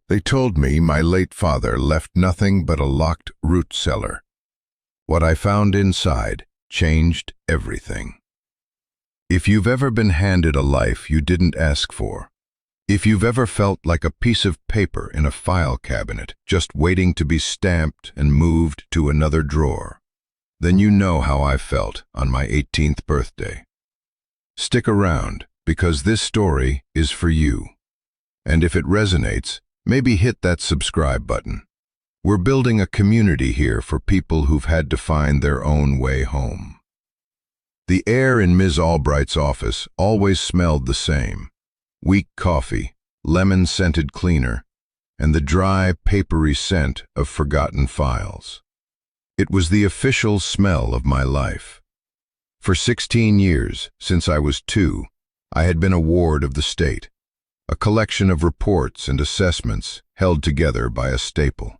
They told me my late father left nothing but a locked root cellar. What I found inside changed everything. If you've ever been handed a life you didn't ask for, if you've ever felt like a piece of paper in a file cabinet just waiting to be stamped and moved to another drawer, then you know how I felt on my 18th birthday. Stick around, because this story is for you. And if it resonates, maybe hit that subscribe button. We're building a community here for people who've had to find their own way home. The air in Ms. Albright's office always smelled the same: weak coffee, lemon-scented cleaner, and the dry, papery scent of forgotten files. It was the official smell of my life. For 16 years, since I was 2, I had been a ward of the state, a collection of reports and assessments held together by a staple.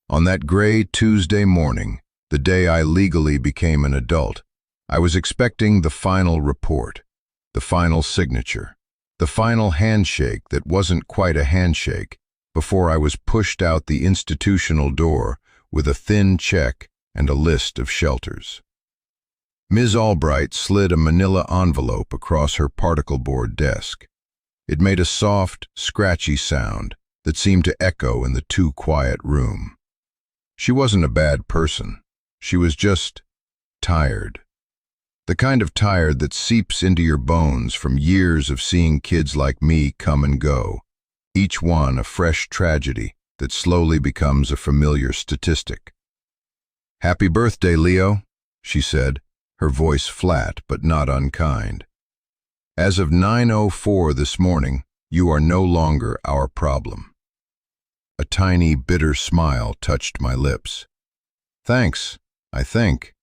On that gray Tuesday morning, the day I legally became an adult, I was expecting the final report, the final signature, the final handshake that wasn't quite a handshake before I was pushed out the institutional door with a thin check and a list of shelters. Ms. Albright slid a manila envelope across her particle board desk. It made a soft, scratchy sound that seemed to echo in the too quiet room. She wasn't a bad person. She was just tired. The kind of tired that seeps into your bones from years of seeing kids like me come and go, each one a fresh tragedy that slowly becomes a familiar statistic. "Happy birthday, Leo," she said, her voice flat but not unkind. "As of 9:04 this morning, you are no longer our problem." A tiny, bitter smile touched my lips. "Thanks, I think."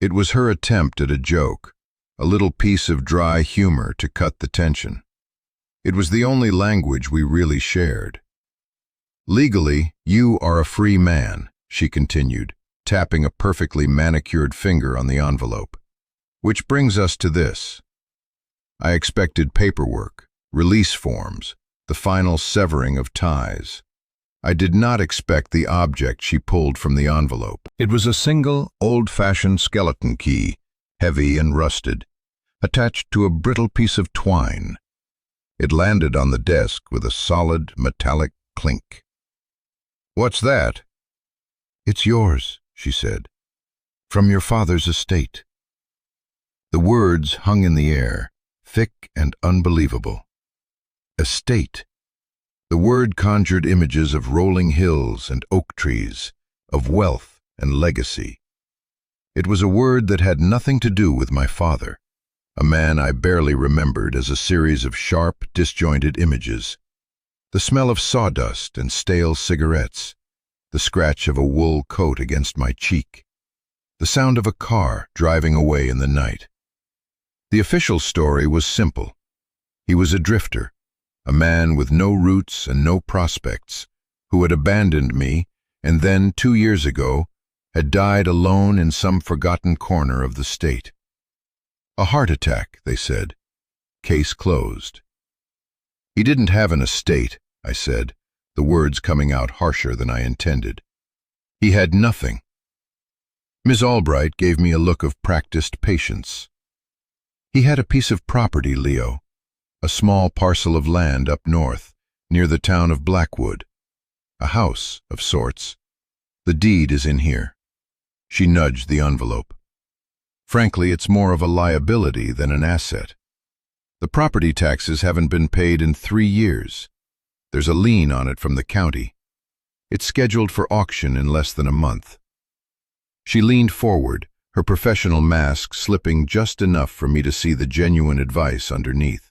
It was her attempt at a joke, a little piece of dry humor to cut the tension. It was the only language we really shared. "Legally, you are a free man," she continued, tapping a perfectly manicured finger on the envelope. "Which brings us to this." I expected paperwork, release forms, the final severing of ties. I did not expect the object she pulled from the envelope. It was a single, old-fashioned skeleton key, heavy and rusted, attached to a brittle piece of twine. It landed on the desk with a solid, metallic clink. "What's that?" "It's yours," she said, "from your father's estate." The words hung in the air, thick and unbelievable. Estate. The word conjured images of rolling hills and oak trees, of wealth and legacy. It was a word that had nothing to do with my father, a man I barely remembered as a series of sharp, disjointed images. The smell of sawdust and stale cigarettes, the scratch of a wool coat against my cheek, the sound of a car driving away in the night. The official story was simple. He was a drifter, a man with no roots and no prospects, who had abandoned me and then, 2 years ago, had died alone in some forgotten corner of the state. A heart attack, they said. Case closed. "He didn't have an estate," I said, the words coming out harsher than I intended. "He had nothing." Ms. Albright gave me a look of practiced patience. "He had a piece of property, Leo, a small parcel of land up north, near the town of Blackwood. A house, of sorts. The deed is in here." She nudged the envelope. "Frankly, it's more of a liability than an asset. The property taxes haven't been paid in 3 years. There's a lien on it from the county. It's scheduled for auction in less than a month." She leaned forward, her professional mask slipping just enough for me to see the genuine advice underneath.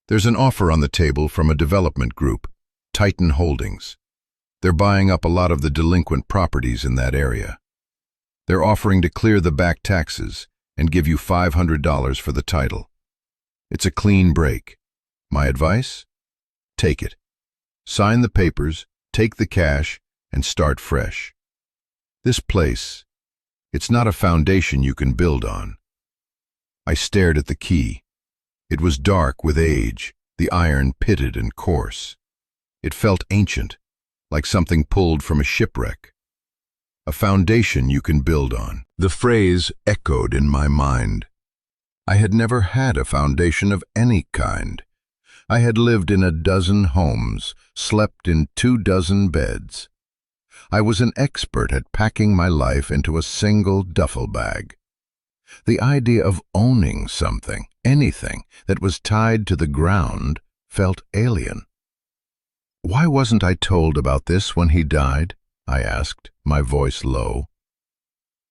"There's an offer on the table from a development group, Titan Holdings. They're buying up a lot of the delinquent properties in that area. They're offering to clear the back taxes and give you $500 for the title. It's a clean break. My advice? Take it. Sign the papers, take the cash, and start fresh. This place, it's not a foundation you can build on." I stared at the key. It was dark with age, the iron pitted and coarse. It felt ancient, like something pulled from a shipwreck. A foundation you can build on. The phrase echoed in my mind. I had never had a foundation of any kind. I had lived in a dozen homes, slept in 24 beds. I was an expert at packing my life into a single duffel bag. The idea of owning something, anything, that was tied to the ground felt alien. "Why wasn't I told about this when he died?" I asked, my voice low.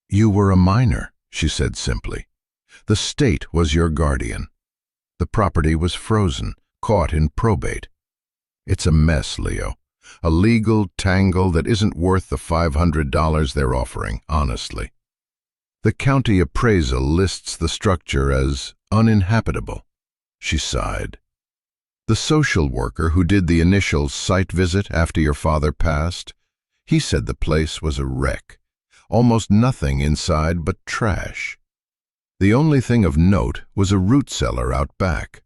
"You were a minor," she said simply. "The state was your guardian. The property was frozen, caught in probate. It's a mess, Leo. A legal tangle that isn't worth the $500 they're offering, honestly. The county appraisal lists the structure as uninhabitable." She sighed. "The social worker who did the initial site visit after your father passed, he said the place was a wreck. Almost nothing inside but trash. The only thing of note was a root cellar out back.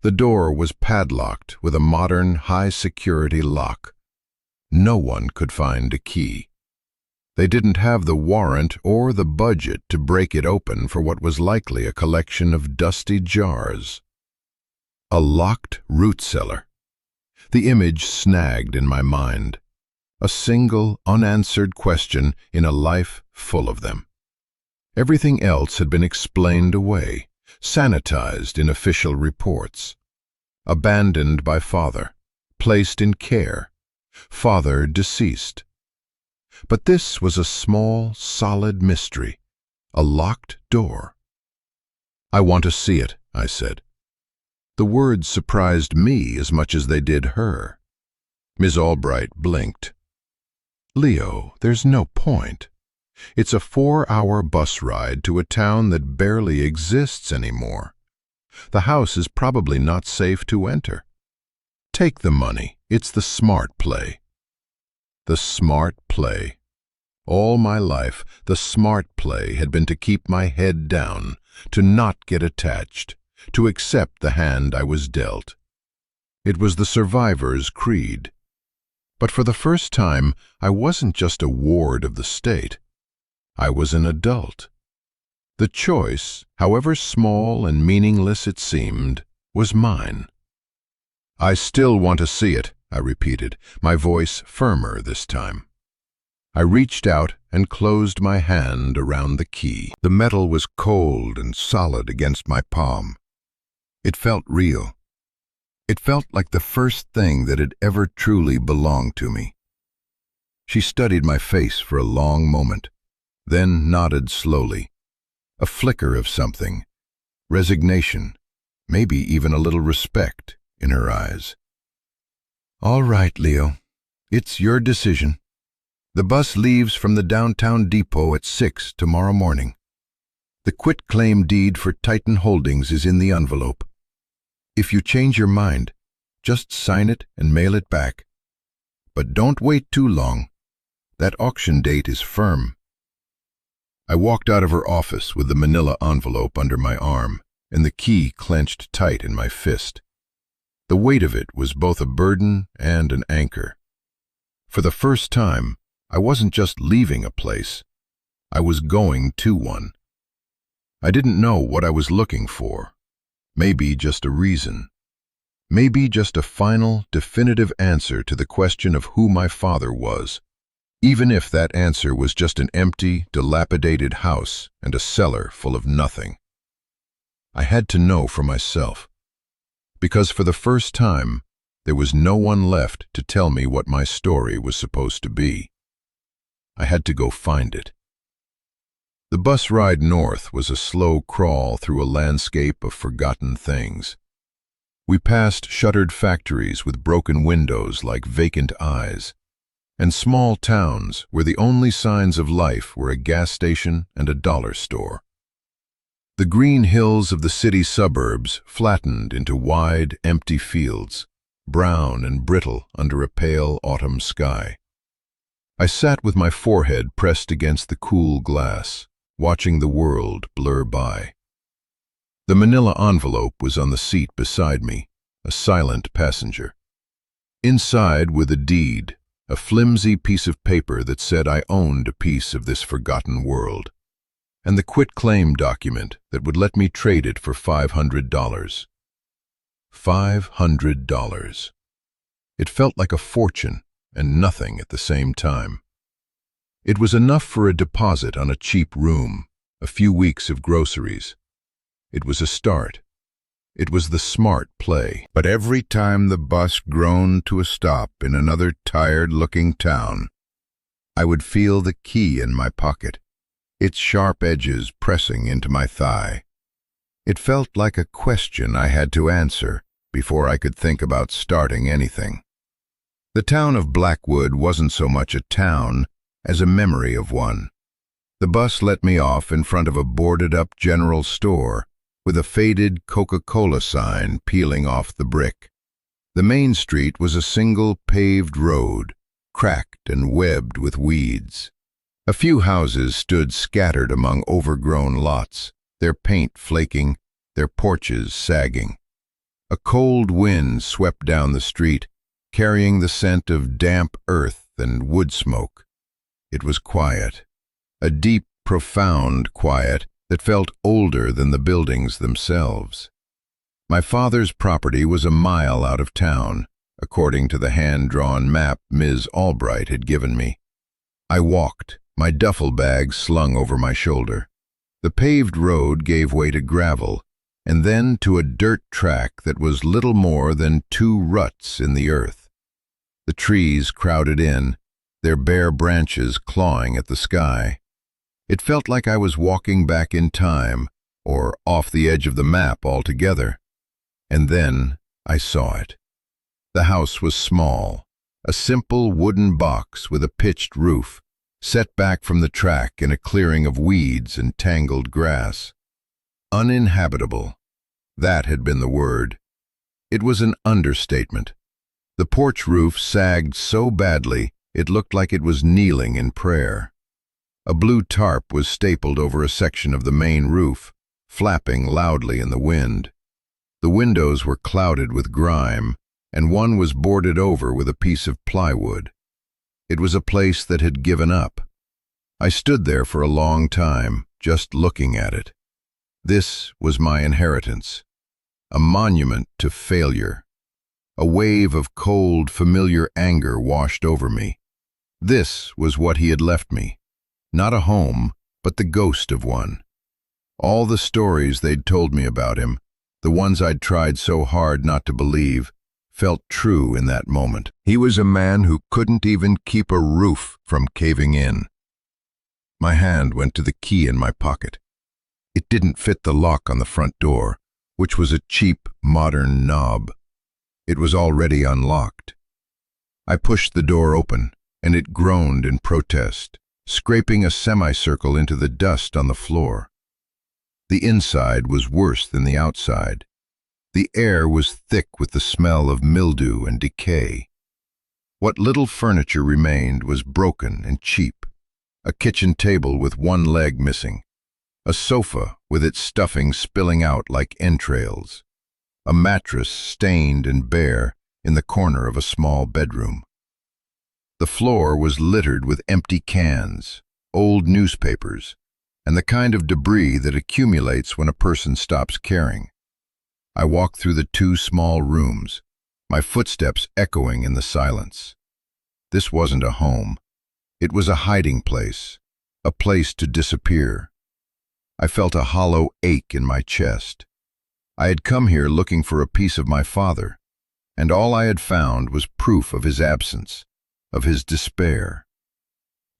The door was padlocked with a modern, high-security lock. No one could find a key. They didn't have the warrant or the budget to break it open for what was likely a collection of dusty jars." A locked root cellar. The image snagged in my mind. A single, unanswered question in a life full of them. Everything else had been explained away, sanitized in official reports. Abandoned by father, placed in care, father deceased. But this was a small, solid mystery, a locked door. "I want to see it," I said. The words surprised me as much as they did her. Ms. Albright blinked. "Leo, there's no point. It's a 4-hour bus ride to a town that barely exists anymore. The house is probably not safe to enter. Take the money. It's the smart play." The smart play. All my life, the smart play had been to keep my head down, to not get attached, to accept the hand I was dealt. It was the survivor's creed. But for the first time, I wasn't just a ward of the state. I was an adult. The choice, however small and meaningless it seemed, was mine. "I still want to see it," I repeated, my voice firmer this time. I reached out and closed my hand around the key. The metal was cold and solid against my palm. It felt real. It felt like the first thing that had ever truly belonged to me. She studied my face for a long moment, then nodded slowly. A flicker of something, resignation, maybe even a little respect in her eyes. "All right, Leo. It's your decision. The bus leaves from the downtown depot at 6 tomorrow morning. The quitclaim deed for Titan Holdings is in the envelope. If you change your mind, just sign it and mail it back. But don't wait too long. That auction date is firm." I walked out of her office with the manila envelope under my arm and the key clenched tight in my fist. The weight of it was both a burden and an anchor. For the first time, I wasn't just leaving a place. I was going to one. I didn't know what I was looking for. Maybe just a reason. Maybe just a final, definitive answer to the question of who my father was. Even if that answer was just an empty, dilapidated house and a cellar full of nothing. I had to know for myself. Because for the first time, there was no one left to tell me what my story was supposed to be. I had to go find it. The bus ride north was a slow crawl through a landscape of forgotten things. We passed shuttered factories with broken windows like vacant eyes, and small towns where the only signs of life were a gas station and a dollar store. The green hills of the city suburbs flattened into wide, empty fields, brown and brittle under a pale autumn sky. I sat with my forehead pressed against the cool glass, watching the world blur by. The manila envelope was on the seat beside me, a silent passenger. Inside with a deed, a flimsy piece of paper that said I owned a piece of this forgotten world, and the quitclaim document that would let me trade it for $500. $500. It felt like a fortune and nothing at the same time. It was enough for a deposit on a cheap room, a few weeks of groceries. It was a start. It was the smart play. But every time the bus groaned to a stop in another tired-looking town, I would feel the key in my pocket, its sharp edges pressing into my thigh. It felt like a question I had to answer before I could think about starting anything. The town of Blackwood wasn't so much a town as a memory of one. The bus let me off in front of a boarded-up general store with a faded Coca-Cola sign peeling off the brick. The main street was a single paved road, cracked and webbed with weeds. A few houses stood scattered among overgrown lots, their paint flaking, their porches sagging. A cold wind swept down the street, carrying the scent of damp earth and wood smoke. It was quiet, a deep, profound quiet that felt older than the buildings themselves. My father's property was a mile out of town, according to the hand-drawn map Ms. Albright had given me. I walked, my duffel bag slung over my shoulder. The paved road gave way to gravel, and then to a dirt track that was little more than 2 ruts in the earth. The trees crowded in, their bare branches clawing at the sky. It felt like I was walking back in time, or off the edge of the map altogether. And then I saw it. The house was small, a simple wooden box with a pitched roof, set back from the track in a clearing of weeds and tangled grass. Uninhabitable. That had been the word. It was an understatement. The porch roof sagged so badly it looked like it was kneeling in prayer. A blue tarp was stapled over a section of the main roof, flapping loudly in the wind. The windows were clouded with grime, and one was boarded over with a piece of plywood. It was a place that had given up. I stood there for a long time, just looking at it. This was my inheritance, a monument to failure. A wave of cold, familiar anger washed over me. This was what he had left me. Not a home, but the ghost of one. All the stories they'd told me about him, the ones I'd tried so hard not to believe, felt true in that moment. He was a man who couldn't even keep a roof from caving in. My hand went to the key in my pocket. It didn't fit the lock on the front door, which was a cheap, modern knob. It was already unlocked. I pushed the door open, and it groaned in protest, scraping a semicircle into the dust on the floor. The inside was worse than the outside. The air was thick with the smell of mildew and decay. What little furniture remained was broken and cheap. A kitchen table with one leg missing. A sofa with its stuffing spilling out like entrails. A mattress stained and bare in the corner of a small bedroom. The floor was littered with empty cans, old newspapers, and the kind of debris that accumulates when a person stops caring. I walked through the 2 small rooms, my footsteps echoing in the silence. This wasn't a home. It was a hiding place, a place to disappear. I felt a hollow ache in my chest. I had come here looking for a piece of my father, and all I had found was proof of his absence, of his despair.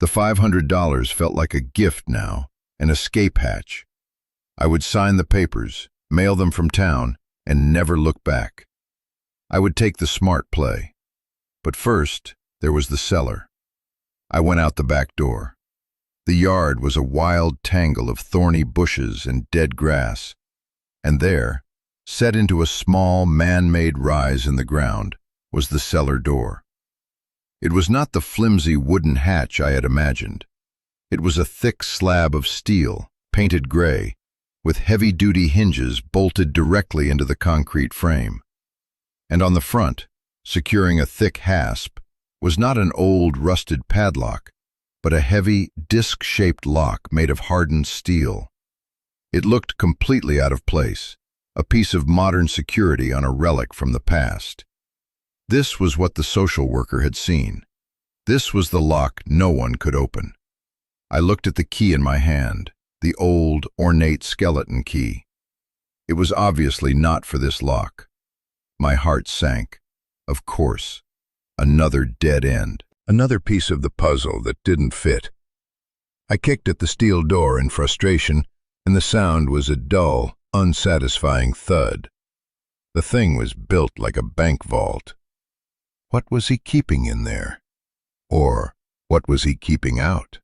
The $500 felt like a gift now, an escape hatch. I would sign the papers, mail them from town, and never look back. I would take the smart play. But first, there was the cellar. I went out the back door. The yard was a wild tangle of thorny bushes and dead grass, and there, set into a small man-made rise in the ground, was the cellar door. It was not the flimsy wooden hatch I had imagined. It was a thick slab of steel, painted gray, with heavy-duty hinges bolted directly into the concrete frame. And on the front, securing a thick hasp, was not an old, rusted padlock, but a heavy, disc-shaped lock made of hardened steel. It looked completely out of place, a piece of modern security on a relic from the past. This was what the social worker had seen. This was the lock no one could open. I looked at the key in my hand, the old, ornate skeleton key. It was obviously not for this lock. My heart sank. Of course. Another dead end. Another piece of the puzzle that didn't fit. I kicked at the steel door in frustration, and the sound was a dull, unsatisfying thud. The thing was built like a bank vault. What was he keeping in there? Or what was he keeping out?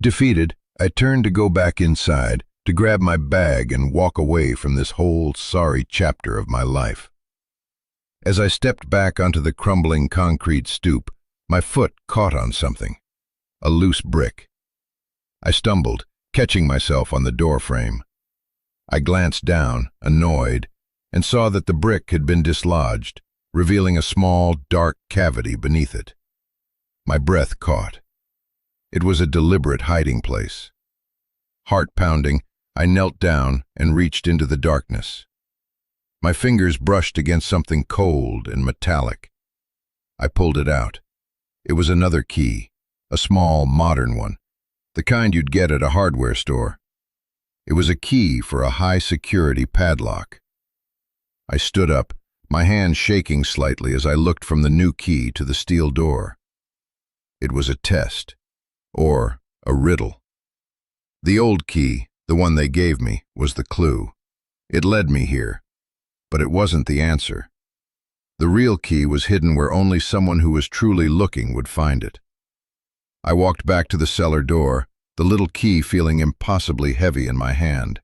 Defeated, I turned to go back inside, to grab my bag and walk away from this whole sorry chapter of my life. As I stepped back onto the crumbling concrete stoop, my foot caught on something, a loose brick. I stumbled, catching myself on the door frame. I glanced down, annoyed, and saw that the brick had been dislodged, revealing a small, dark cavity beneath it. My breath caught. It was a deliberate hiding place. Heart pounding, I knelt down and reached into the darkness. My fingers brushed against something cold and metallic. I pulled it out. It was another key, a small, modern one, the kind you'd get at a hardware store. It was a key for a high-security padlock. I stood up, my hand shaking slightly as I looked from the new key to the steel door. It was a test, or a riddle. The old key, the one they gave me, was the clue. It led me here, but it wasn't the answer. The real key was hidden where only someone who was truly looking would find it. I walked back to the cellar door, the little key feeling impossibly heavy in my hand.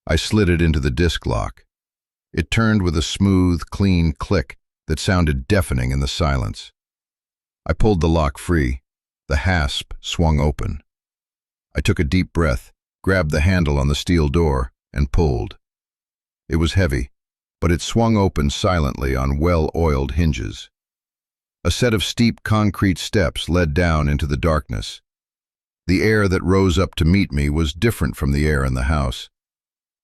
I slid it into the disc lock. It turned with a smooth, clean click that sounded deafening in the silence. I pulled the lock free. The hasp swung open. I took a deep breath, grabbed the handle on the steel door, and pulled. It was heavy, but it swung open silently on well-oiled hinges. A set of steep concrete steps led down into the darkness. The air that rose up to meet me was different from the air in the house.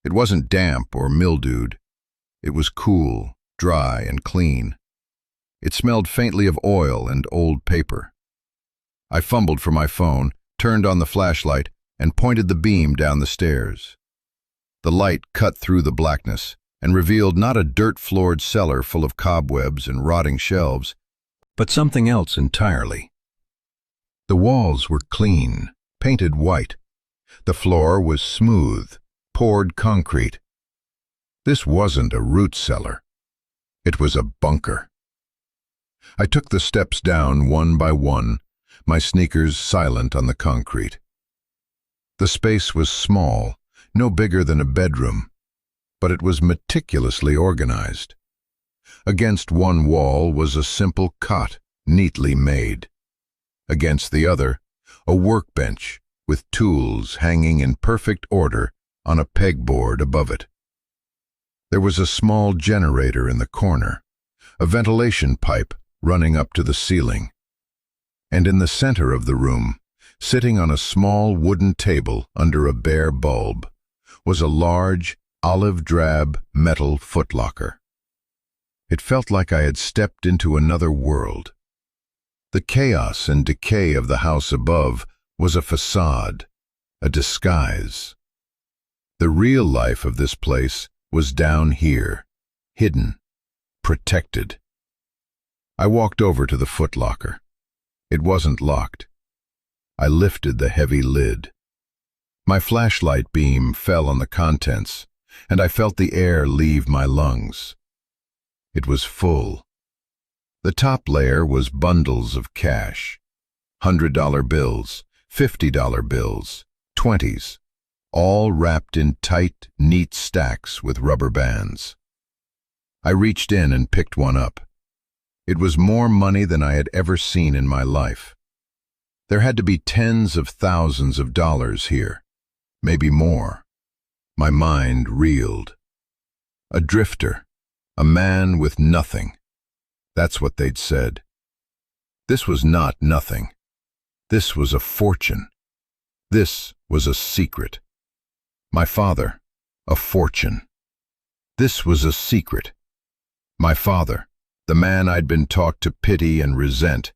It wasn't damp or mildewed. It was cool, dry, and clean. It smelled faintly of oil and old paper. I fumbled for my phone, turned on the flashlight, and pointed the beam down the stairs. The light cut through the blackness and revealed not a dirt-floored cellar full of cobwebs and rotting shelves, but something else entirely. The walls were clean, painted white. The floor was smooth, poured concrete. This wasn't a root cellar. It was a bunker. I took the steps down one by one, my sneakers silent on the concrete. The space was small, no bigger than a bedroom, but it was meticulously organized. Against one wall was a simple cot, neatly made. Against the other, a workbench with tools hanging in perfect order on a pegboard above it. There was a small generator in the corner, a ventilation pipe running up to the ceiling. And in the center of the room, sitting on a small wooden table under a bare bulb, was a large, olive-drab metal footlocker. It felt like I had stepped into another world. The chaos and decay of the house above was a facade, a disguise. The real life of this place was down here, hidden, protected. I walked over to the footlocker. It wasn't locked. I lifted the heavy lid. My flashlight beam fell on the contents, and I felt the air leave my lungs. It was full. The top layer was bundles of cash, $100 bills, $50 bills, 20s, all wrapped in tight, neat stacks with rubber bands. I reached in and picked one up. It was more money than I had ever seen in my life. There had to be tens of thousands of dollars here, maybe more. My mind reeled. A drifter, a man with nothing, That's what they'd said. This was not nothing. This was a fortune. This was a secret. My father, a fortune. This was a secret. My father, the man I'd been taught to pity and resent,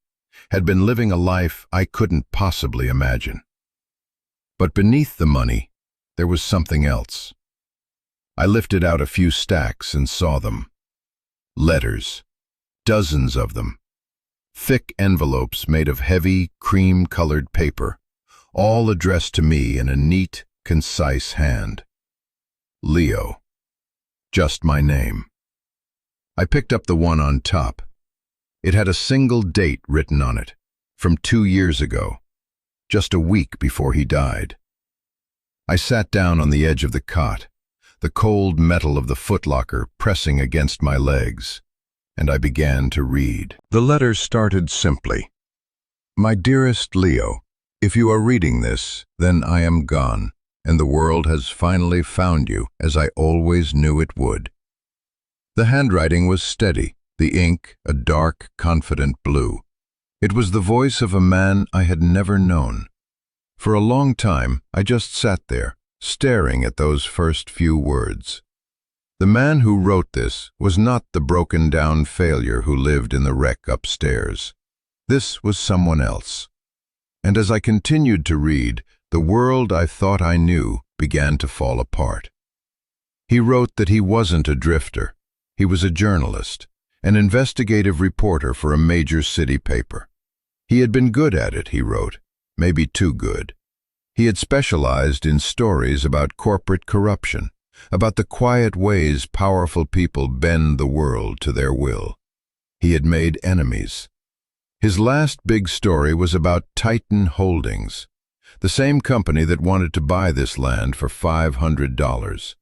had been living a life I couldn't possibly imagine. But beneath the money, there was something else. I lifted out a few stacks and saw them. Letters, dozens of them. Thick envelopes made of heavy, cream-colored paper, all addressed to me in a neat, concise hand. Leo. Just my name. I picked up the one on top. It had a single date written on it, from 2 years ago, just a week before he died. I sat down on the edge of the cot, the cold metal of the footlocker pressing against my legs, and I began to read. The letter started simply. My dearest Leo, if you are reading this, then I am gone, and the world has finally found you, as I always knew it would. The handwriting was steady, the ink a dark, confident blue. It was the voice of a man I had never known. For a long time, I just sat there, staring at those first few words. The man who wrote this was not the broken-down failure who lived in the wreck upstairs. This was someone else. And as I continued to read, the world I thought I knew began to fall apart. He wrote that he wasn't a drifter. He was a journalist, an investigative reporter for a major city paper. He had been good at it, he wrote, maybe too good. He had specialized in stories about corporate corruption, about the quiet ways powerful people bend the world to their will. He had made enemies. His last big story was about Titan Holdings, the same company that wanted to buy this land for $500.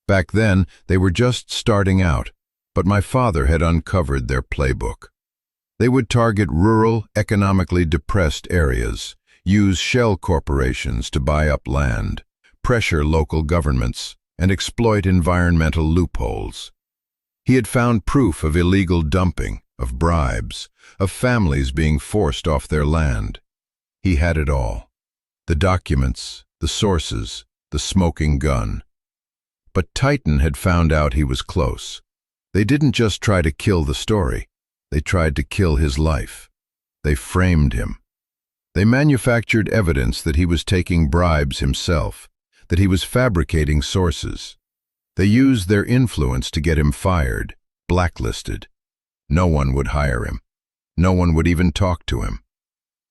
Back then, they were just starting out, but my father had uncovered their playbook. They would target rural, economically depressed areas, use shell corporations to buy up land, pressure local governments, and exploit environmental loopholes. He had found proof of illegal dumping, of bribes, of families being forced off their land. He had it all. The documents, the sources, the smoking gun. But Titan had found out he was close. They didn't just try to kill the story. They tried to kill his life. They framed him. They manufactured evidence that he was taking bribes himself, that he was fabricating sources. They used their influence to get him fired, blacklisted. No one would hire him. No one would even talk to him.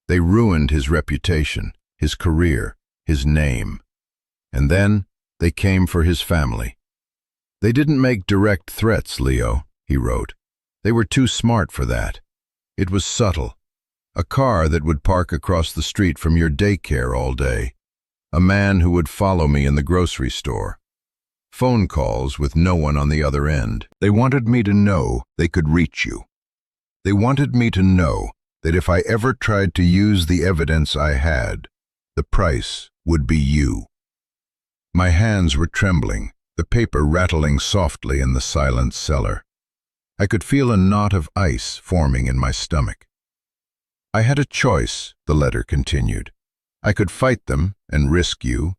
They ruined his reputation, his career, his name. And then they came for his family. They didn't make direct threats, Leo, he wrote. They were too smart for that. It was subtle. A car that would park across the street from your daycare all day. A man who would follow me in the grocery store. Phone calls with no one on the other end. They wanted me to know they could reach you. They wanted me to know that if I ever tried to use the evidence I had, the price would be you. My hands were trembling, the paper rattling softly in the silent cellar. I could feel a knot of ice forming in my stomach. I had a choice, the letter continued. I could fight them and risk you,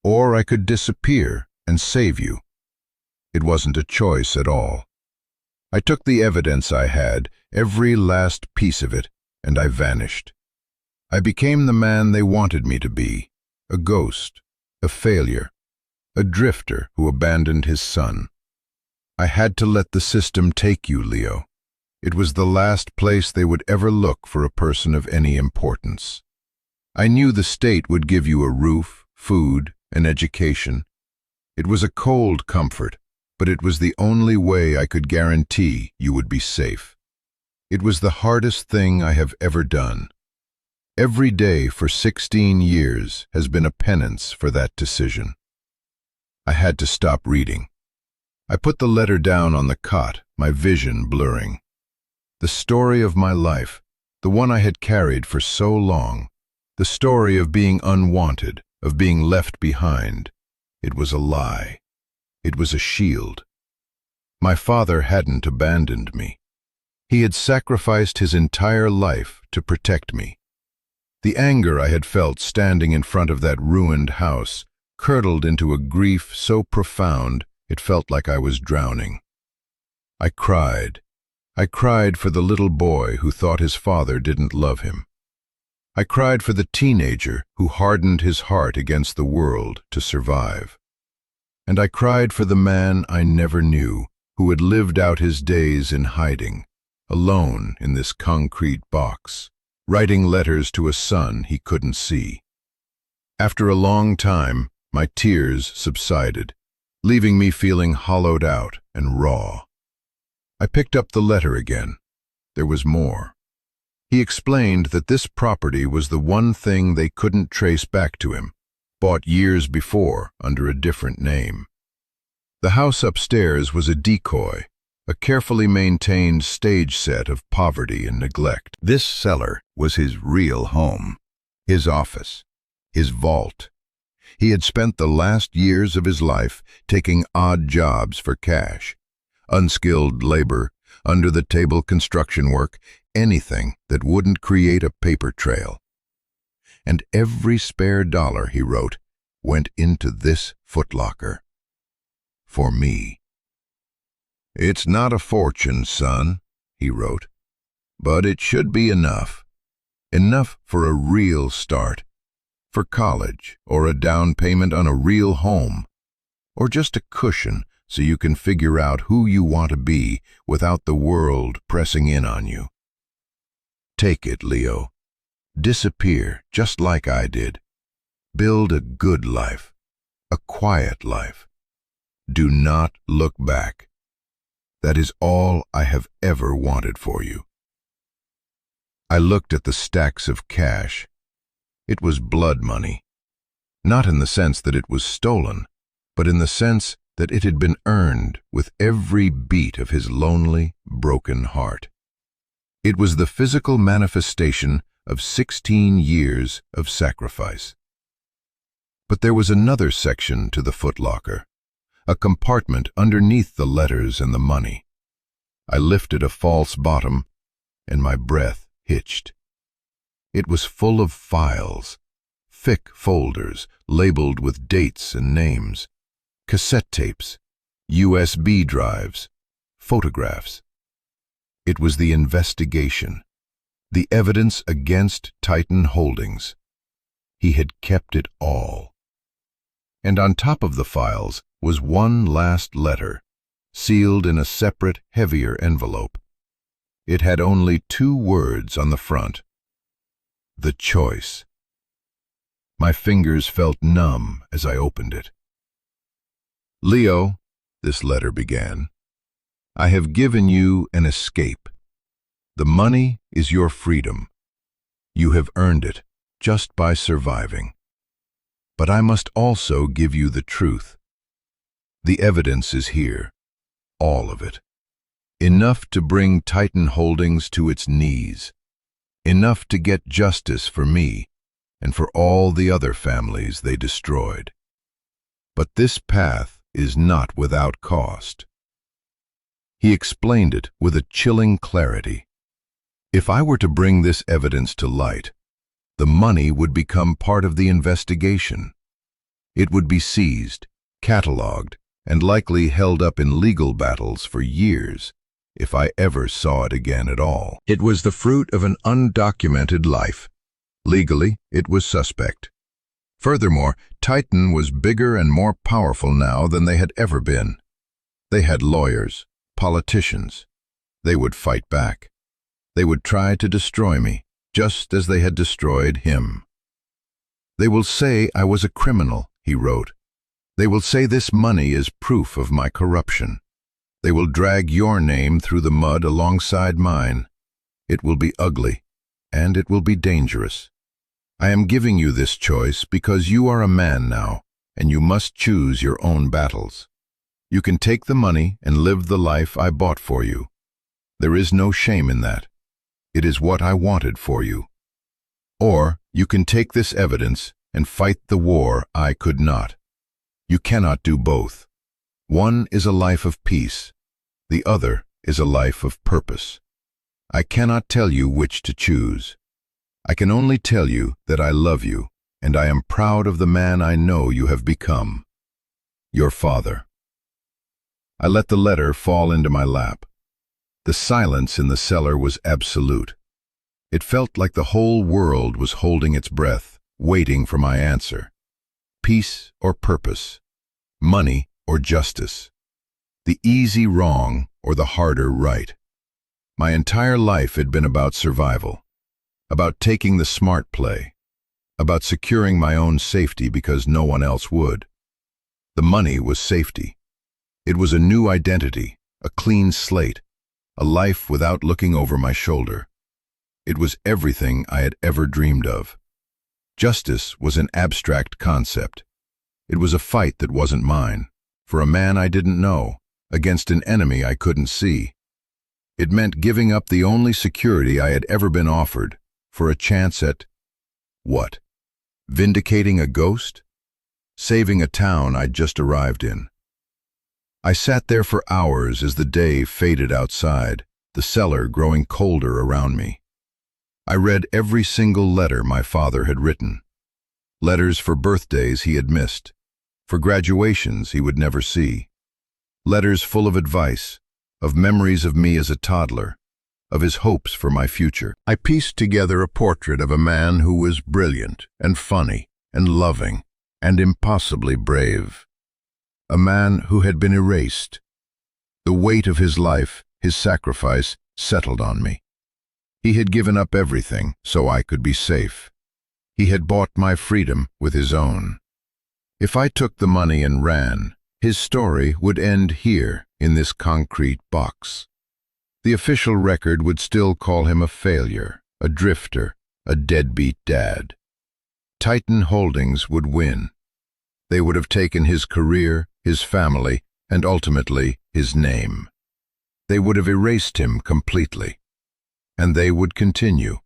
or I could disappear and save you. It wasn't a choice at all. I took the evidence I had, every last piece of it, and I vanished. I became the man they wanted me to be, a ghost, a failure, a drifter who abandoned his son. I had to let the system take you, Leo. It was the last place they would ever look for a person of any importance. I knew the state would give you a roof, food, an education. It was a cold comfort, but it was the only way I could guarantee you would be safe. It was the hardest thing I have ever done. Every day for 16 years has been a penance for that decision. I had to stop reading. I put the letter down on the cot, my vision blurring. The story of my life, the one I had carried for so long, the story of being unwanted, of being left behind, it was a lie. It was a shield. My father hadn't abandoned me. He had sacrificed his entire life to protect me. The anger I had felt standing in front of that ruined house curdled into a grief so profound it felt like I was drowning. I cried. I cried for the little boy who thought his father didn't love him. I cried for the teenager who hardened his heart against the world to survive. And I cried for the man I never knew, who had lived out his days in hiding, alone in this concrete box, writing letters to a son he couldn't see. After a long time, my tears subsided, leaving me feeling hollowed out and raw. I picked up the letter again. There was more. He explained that this property was the one thing they couldn't trace back to him, bought years before under a different name. The house upstairs was a decoy, a carefully maintained stage set of poverty and neglect. This cellar was his real home, his office, his vault. He had spent the last years of his life taking odd jobs for cash, unskilled labor, under-the-table construction work, anything that wouldn't create a paper trail. And every spare dollar, he wrote, went into this footlocker. For me. "It's not a fortune, son," he wrote, "but it should be enough. Enough for a real start, for college, or a down payment on a real home, or just a cushion so you can figure out who you want to be without the world pressing in on you. Take it, Leo. Disappear just like I did. Build a good life, a quiet life. Do not look back. That is all I have ever wanted for you." I looked at the stacks of cash. It was blood money. Not in the sense that it was stolen, but in the sense that it had been earned with every beat of his lonely, broken heart. It was the physical manifestation of 16 years of sacrifice. But there was another section to the footlocker, a compartment underneath the letters and the money. I lifted a false bottom, and my breath hitched. It was full of files, thick folders labeled with dates and names, cassette tapes, USB drives, photographs. It was the investigation, the evidence against Titan Holdings. He had kept it all. And on top of the files was one last letter, sealed in a separate, heavier envelope. It had only 2 words on the front: "The choice." My fingers felt numb as I opened it. "Leo," this letter began, "I have given you an escape. The money is your freedom. You have earned it just by surviving. But I must also give you the truth. The evidence is here, all of it. Enough to bring Titan Holdings to its knees. Enough to get justice for me and for all the other families they destroyed. But this path is not without cost." He explained it with a chilling clarity. If I were to bring this evidence to light, the money would become part of the investigation. It would be seized, catalogued, and likely held up in legal battles for years, if I ever saw it again at all. It was the fruit of an undocumented life. Legally, it was suspect. Furthermore, Titan was bigger and more powerful now than they had ever been. They had lawyers, politicians. They would fight back. They would try to destroy me, just as they had destroyed him. "They will say I was a criminal," he wrote. "They will say this money is proof of my corruption. They will drag your name through the mud alongside mine. It will be ugly, and it will be dangerous. I am giving you this choice because you are a man now, and you must choose your own battles. You can take the money and live the life I bought for you. There is no shame in that. It is what I wanted for you. Or you can take this evidence and fight the war I could not. You cannot do both. One is a life of peace. The other is a life of purpose. I cannot tell you which to choose. I can only tell you that I love you, and I am proud of the man I know you have become. Your father. I let the letter fall into my lap. The silence in the cellar was absolute. It felt like the whole world was holding its breath, waiting for my answer. Peace or purpose, money or justice, the easy wrong or the harder right. My entire life had been about survival, about taking the smart play, about securing my own safety because no one else would. The money was safety. It was a new identity, a clean slate, a life without looking over my shoulder. It was everything I had ever dreamed of. Justice was an abstract concept. It was a fight that wasn't mine, for a man I didn't know, against an enemy I couldn't see. It meant giving up the only security I had ever been offered, for a chance at, what? Vindicating a ghost? Saving a town I'd just arrived in. I sat there for hours as the day faded outside, the cellar growing colder around me. I read every single letter my father had written. Letters for birthdays he had missed, for graduations he would never see. Letters full of advice, of memories of me as a toddler, of his hopes for my future. I pieced together a portrait of a man who was brilliant and funny and loving and impossibly brave. A man who had been erased. The weight of his life, his sacrifice, settled on me. He had given up everything so I could be safe. He had bought my freedom with his own. If I took the money and ran, his story would end here in this concrete box. The official record would still call him a failure, a drifter, a deadbeat dad. Titan Holdings would win. They would have taken his career, his family, and ultimately his name. They would have erased him completely. And they would continue.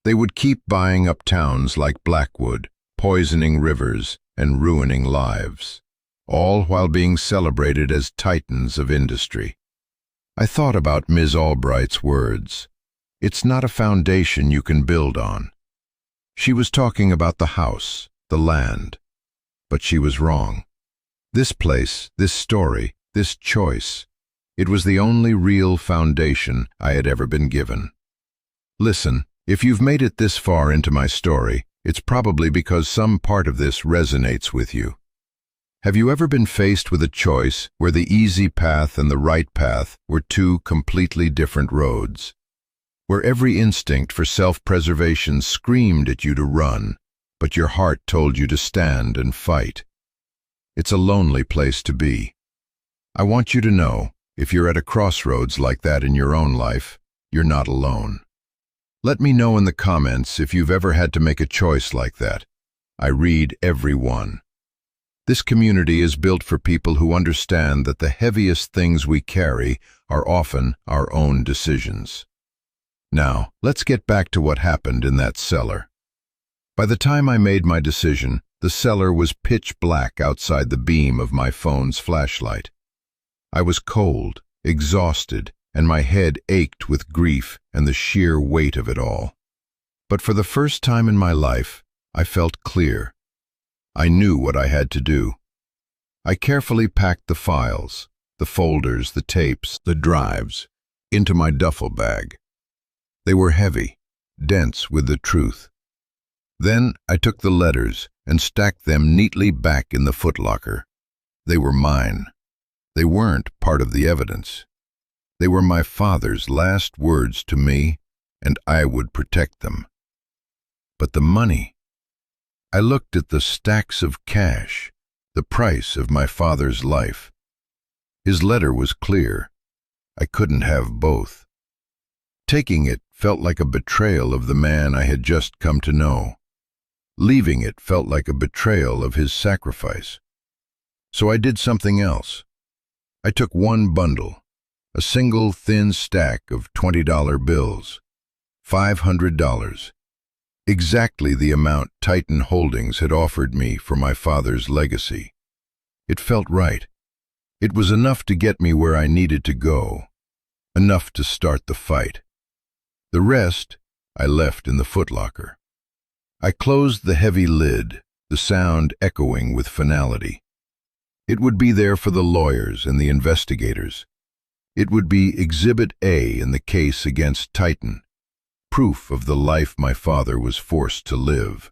They would keep buying up towns like Blackwood, poisoning rivers and ruining lives, all while being celebrated as titans of industry. I thought about Ms. Albright's words. It's not a foundation you can build on. She was talking about the house, the land. But she was wrong. This place, this story, this choice, it was the only real foundation I had ever been given. Listen, if you've made it this far into my story, it's probably because some part of this resonates with you. Have you ever been faced with a choice where the easy path and the right path were two completely different roads? Where every instinct for self-preservation screamed at you to run, but your heart told you to stand and fight? It's a lonely place to be. I want you to know, if you're at a crossroads like that in your own life, you're not alone. Let me know in the comments if you've ever had to make a choice like that. I read every one. This community is built for people who understand that the heaviest things we carry are often our own decisions. Now, let's get back to what happened in that cellar. By the time I made my decision, the cellar was pitch black outside the beam of my phone's flashlight. I was cold, exhausted, and my head ached with grief and the sheer weight of it all. But for the first time in my life, I felt clear. I knew what I had to do. I carefully packed the files, the folders, the tapes, the drives, into my duffel bag. They were heavy, dense with the truth. Then I took the letters and stacked them neatly back in the footlocker. They were mine. They weren't part of the evidence. They were my father's last words to me, and I would protect them. But the money. I looked at the stacks of cash, the price of my father's life. His letter was clear. I couldn't have both. Taking it felt like a betrayal of the man I had just come to know. Leaving it felt like a betrayal of his sacrifice. So I did something else. I took one bundle, a single thin stack of $20 bills, $500, exactly the amount Titan Holdings had offered me for my father's legacy. It felt right. It was enough to get me where I needed to go, enough to start the fight. The rest I left in the footlocker. I closed the heavy lid, the sound echoing with finality. It would be there for the lawyers and the investigators. It would be Exhibit A in the case against Titan, proof of the life my father was forced to live.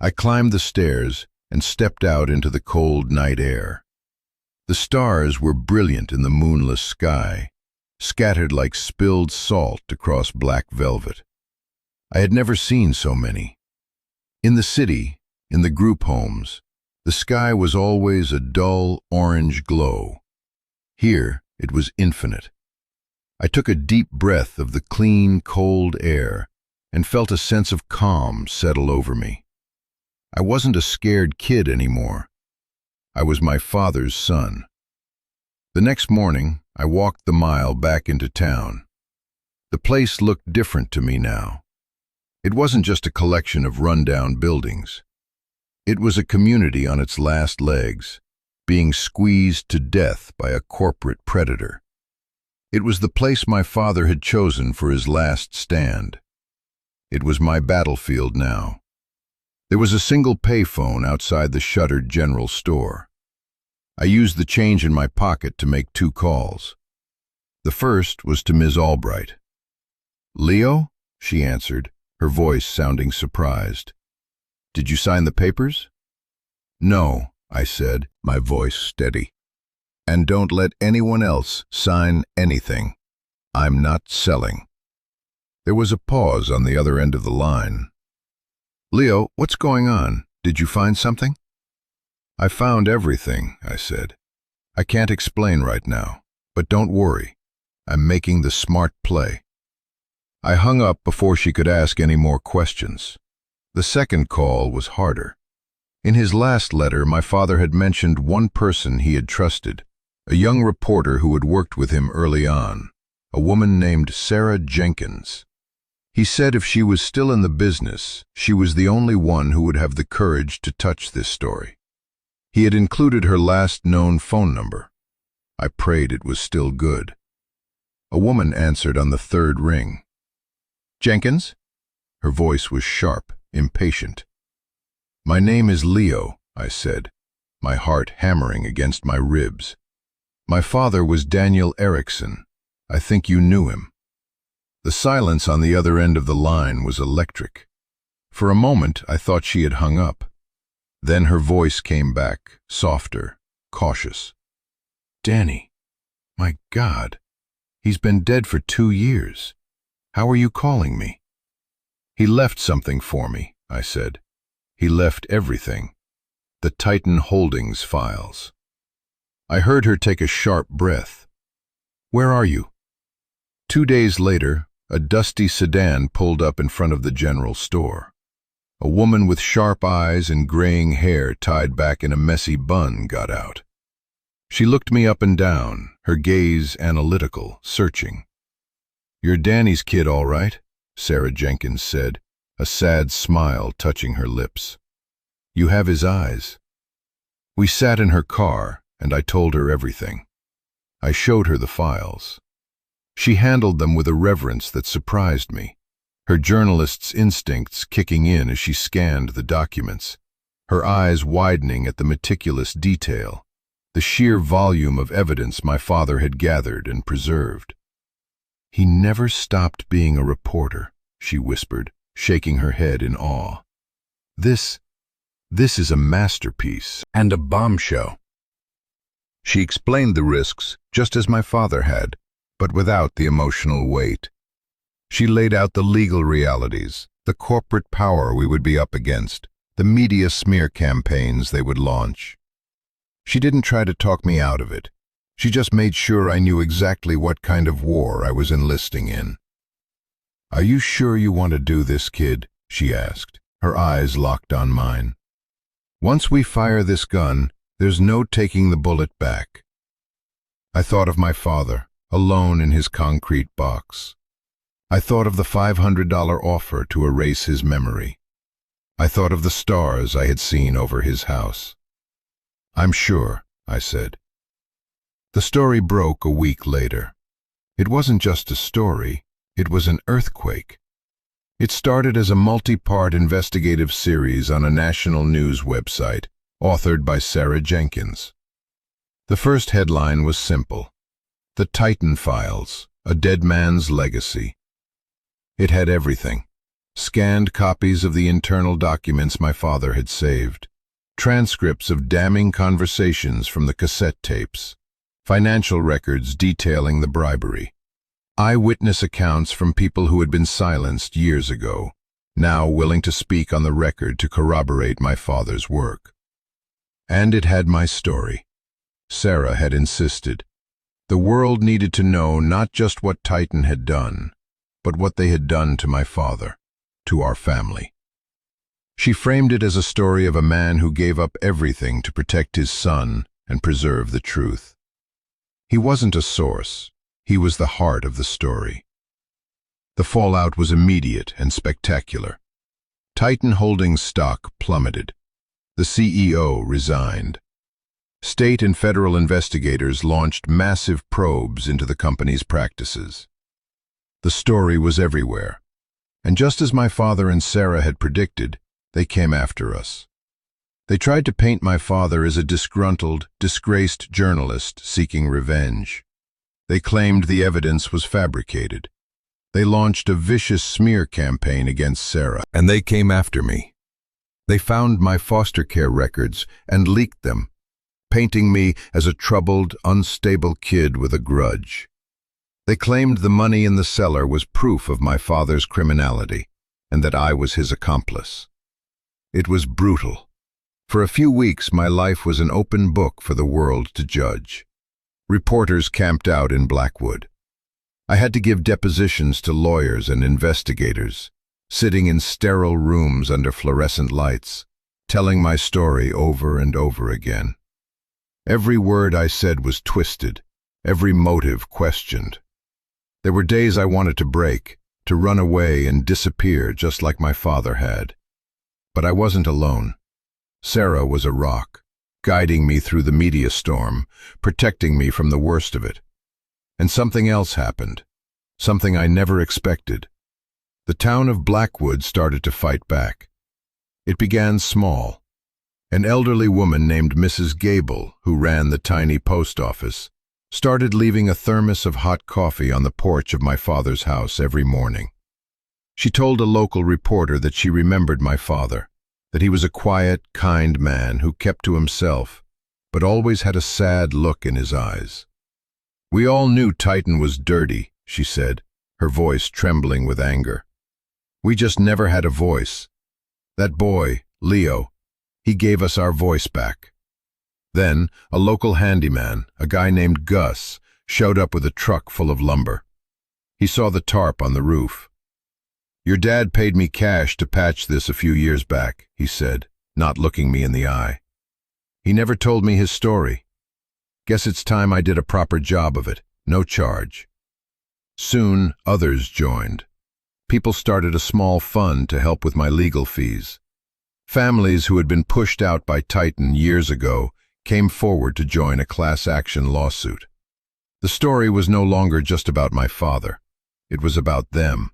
I climbed the stairs and stepped out into the cold night air. The stars were brilliant in the moonless sky, scattered like spilled salt across black velvet. I had never seen so many. In the city, in the group homes, the sky was always a dull orange glow. Here, it was infinite. I took a deep breath of the clean, cold air and felt a sense of calm settle over me. I wasn't a scared kid anymore. I was my father's son. The next morning, I walked the mile back into town. The place looked different to me now. It wasn't just a collection of rundown buildings. It was a community on its last legs, being squeezed to death by a corporate predator. It was the place my father had chosen for his last stand. It was my battlefield now. There was a single payphone outside the shuttered general store. I used the change in my pocket to make 2 calls. The first was to Ms. Albright. "Leo?" she answered, her voice sounding surprised. "Did you sign the papers?" "No," I said, my voice steady. "And don't let anyone else sign anything. I'm not selling." There was a pause on the other end of the line. "Leo, what's going on? Did you find something?" "I found everything," I said. "I can't explain right now, but don't worry. I'm making the smart play." I hung up before she could ask any more questions. The second call was harder. In his last letter, my father had mentioned one person he had trusted, a young reporter who had worked with him early on, a woman named Sarah Jenkins. He said if she was still in the business, she was the only one who would have the courage to touch this story. He had included her last known phone number. I prayed it was still good. A woman answered on the 3rd ring. "Jenkins?" Her voice was sharp, impatient. "My name is Leo," I said, my heart hammering against my ribs. "My father was Daniel Erickson. I think you knew him." The silence on the other end of the line was electric. For a moment, I thought she had hung up. Then her voice came back, softer, cautious. "Danny, my God, he's been dead for 2 years. How are you calling me?" "He left something for me," I said. "He left everything. The Titan Holdings files." I heard her take a sharp breath. "Where are you?" 2 days later, a dusty sedan pulled up in front of the general store. A woman with sharp eyes and graying hair tied back in a messy bun got out. She looked me up and down, her gaze analytical, searching. "You're Danny's kid, all right," Sarah Jenkins said, a sad smile touching her lips. "You have his eyes." We sat in her car, and I told her everything. I showed her the files. She handled them with a reverence that surprised me, her journalist's instincts kicking in as she scanned the documents, her eyes widening at the meticulous detail, the sheer volume of evidence my father had gathered and preserved. "He never stopped being a reporter," she whispered, shaking her head in awe. This is a masterpiece and a bombshell." She explained the risks, just as my father had, but without the emotional weight. She laid out the legal realities, the corporate power we would be up against, the media smear campaigns they would launch. She didn't try to talk me out of it. She just made sure I knew exactly what kind of war I was enlisting in. "Are you sure you want to do this, kid?" she asked, her eyes locked on mine. "Once we fire this gun, there's no taking the bullet back." I thought of my father, alone in his concrete box. I thought of the $500 offer to erase his memory. I thought of the stars I had seen over his house. "I'm sure," I said. The story broke a week later. It wasn't just a story, It was an earthquake. It started as a multi-part investigative series on a national news website, authored by Sarah Jenkins. The first headline was simple: "The Titan Files, a Dead Man's Legacy." It had everything: scanned copies of the internal documents my father had saved, transcripts of damning conversations from the cassette tapes, financial records detailing the bribery, eyewitness accounts from people who had been silenced years ago, now willing to speak on the record to corroborate my father's work. And it had my story. Sarah had insisted. The world needed to know not just what Titan had done, but what they had done to my father, to our family. She framed it as a story of a man who gave up everything to protect his son and preserve the truth. He wasn't a source. He was the heart of the story. The fallout was immediate and spectacular. Titan Holdings stock plummeted. The CEO resigned. State and federal investigators launched massive probes into the company's practices. The story was everywhere, and just as my father and Sarah had predicted, they came after us. They tried to paint my father as a disgruntled, disgraced journalist seeking revenge. They claimed the evidence was fabricated. They launched a vicious smear campaign against Sarah, and they came after me. They found my foster care records and leaked them, painting me as a troubled, unstable kid with a grudge. They claimed the money in the cellar was proof of my father's criminality, and that I was his accomplice. It was brutal. For a few weeks, my life was an open book for the world to judge. Reporters camped out in Blackwood. I had to give depositions to lawyers and investigators, sitting in sterile rooms under fluorescent lights, telling my story over and over again. Every word I said was twisted, every motive questioned. There were days I wanted to break, to run away and disappear just like my father had. But I wasn't alone. Sarah was a rock, guiding me through the media storm, protecting me from the worst of it. And something else happened, something I never expected. The town of Blackwood started to fight back. It began small. An elderly woman named Mrs. Gable, who ran the tiny post office, started leaving a thermos of hot coffee on the porch of my father's house every morning. She told a local reporter that she remembered my father, that he was a quiet, kind man who kept to himself, but always had a sad look in his eyes. "We all knew Titan was dirty," she said, her voice trembling with anger. "We just never had a voice. That boy, Leo, he gave us our voice back." Then, a local handyman, a guy named Gus, showed up with a truck full of lumber. He saw the tarp on the roof. "Your dad paid me cash to patch this a few years back," he said, not looking me in the eye. "He never told me his story. Guess it's time I did a proper job of it, no charge." Soon, others joined. People started a small fund to help with my legal fees. Families who had been pushed out by Titan years ago came forward to join a class-action lawsuit. The story was no longer just about my father. It was about them.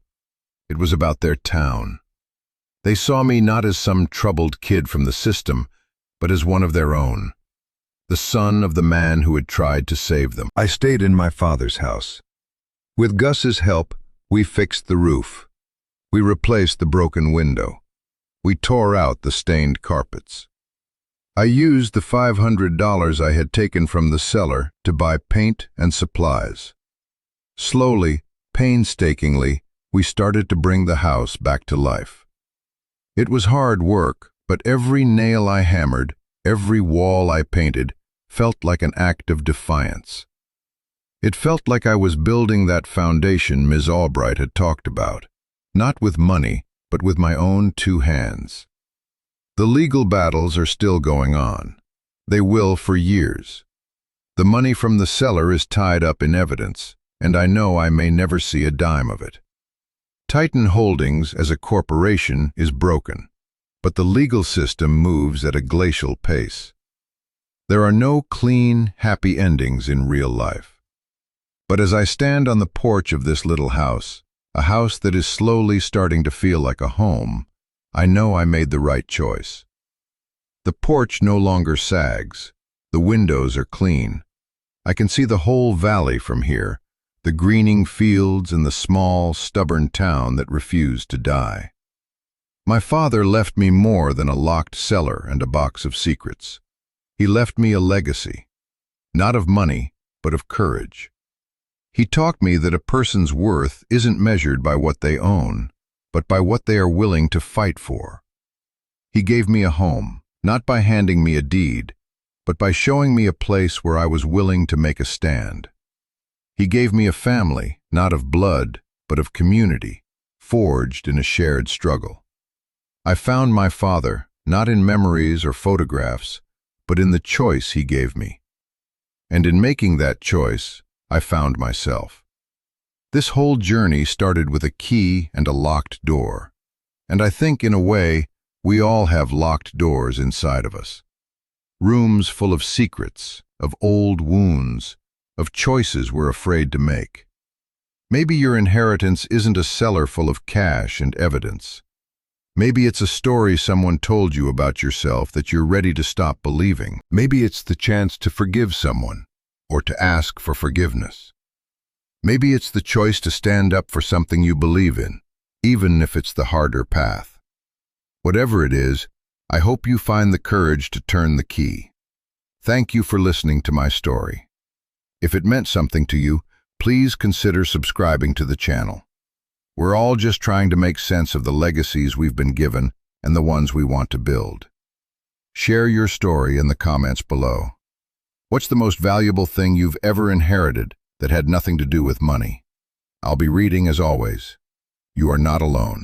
It was about their town. They saw me not as some troubled kid from the system, but as one of their own, the son of the man who had tried to save them. I stayed in my father's house. With Gus's help, we fixed the roof. We replaced the broken window. We tore out the stained carpets. I used the $500 I had taken from the cellar to buy paint and supplies. Slowly, painstakingly, we started to bring the house back to life. It was hard work, but every nail I hammered, every wall I painted, felt like an act of defiance. It felt like I was building that foundation Ms. Albright had talked about, not with money, but with my own two hands. The legal battles are still going on. They will for years. The money from the cellar is tied up in evidence, and I know I may never see a dime of it. Titan Holdings as a corporation is broken, but the legal system moves at a glacial pace. There are no clean, happy endings in real life. But as I stand on the porch of this little house, a house that is slowly starting to feel like a home, I know I made the right choice. The porch no longer sags. The windows are clean. I can see the whole valley from here, the greening fields and the small, stubborn town that refused to die. My father left me more than a locked cellar and a box of secrets. He left me a legacy, not of money, but of courage. He taught me that a person's worth isn't measured by what they own, but by what they are willing to fight for. He gave me a home, not by handing me a deed, but by showing me a place where I was willing to make a stand. He gave me a family, not of blood, but of community, forged in a shared struggle. I found my father, not in memories or photographs, but in the choice he gave me. And in making that choice, I found myself. This whole journey started with a key and a locked door. And I think, in a way, we all have locked doors inside of us. Rooms full of secrets, of old wounds, of choices we're afraid to make. Maybe your inheritance isn't a cellar full of cash and evidence. Maybe it's a story someone told you about yourself that you're ready to stop believing. Maybe it's the chance to forgive someone, or to ask for forgiveness. Maybe it's the choice to stand up for something you believe in, even if it's the harder path. Whatever it is, I hope you find the courage to turn the key. Thank you for listening to my story. If it meant something to you, please consider subscribing to the channel. We're all just trying to make sense of the legacies we've been given and the ones we want to build. Share your story in the comments below. What's the most valuable thing you've ever inherited that had nothing to do with money? I'll be reading as always. You are not alone.